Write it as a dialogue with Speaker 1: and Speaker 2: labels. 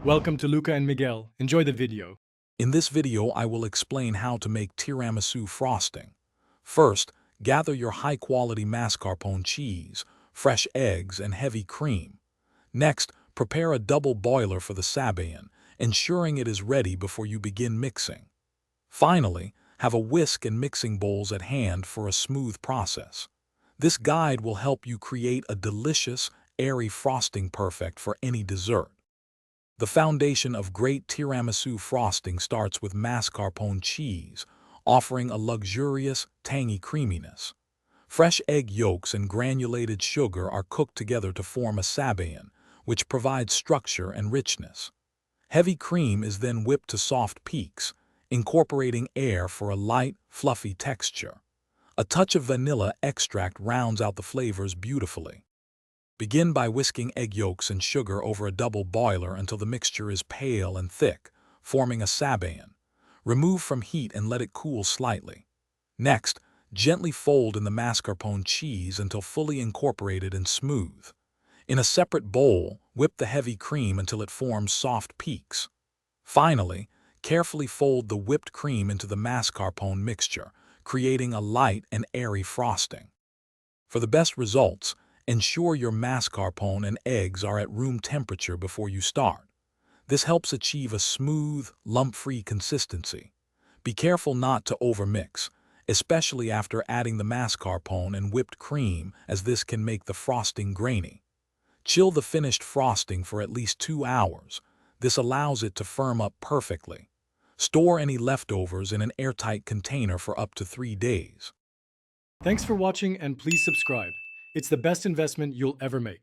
Speaker 1: Welcome to Luca and Miguel. Enjoy the video.
Speaker 2: In this video, I will explain how to make tiramisu frosting. First, gather your high-quality mascarpone cheese, fresh eggs, and heavy cream. Next, prepare a double boiler for the sabayon, ensuring it is ready before you begin mixing. Finally, have a whisk and mixing bowls at hand for a smooth process. This guide will help you create a delicious, airy frosting perfect for any dessert. The foundation of great tiramisu frosting starts with mascarpone cheese, offering a luxurious, tangy creaminess. Fresh egg yolks and granulated sugar are cooked together to form a sabayon, which provides structure and richness. Heavy cream is then whipped to soft peaks, incorporating air for a light, fluffy texture. A touch of vanilla extract rounds out the flavors beautifully. Begin by whisking egg yolks and sugar over a double boiler until the mixture is pale and thick, forming a sabayon. Remove from heat and let it cool slightly. Next, gently fold in the mascarpone cheese until fully incorporated and smooth. In a separate bowl, whip the heavy cream until it forms soft peaks. Finally, carefully fold the whipped cream into the mascarpone mixture, creating a light and airy frosting. For the best results, ensure your mascarpone and eggs are at room temperature before you start. This helps achieve a smooth, lump-free consistency. Be careful not to overmix, especially after adding the mascarpone and whipped cream, as this can make the frosting grainy. Chill the finished frosting for at least 2 hours. This allows it to firm up perfectly. Store any leftovers in an airtight container for up to 3 days.
Speaker 1: Thanks for watching and please subscribe. It's the best investment you'll ever make.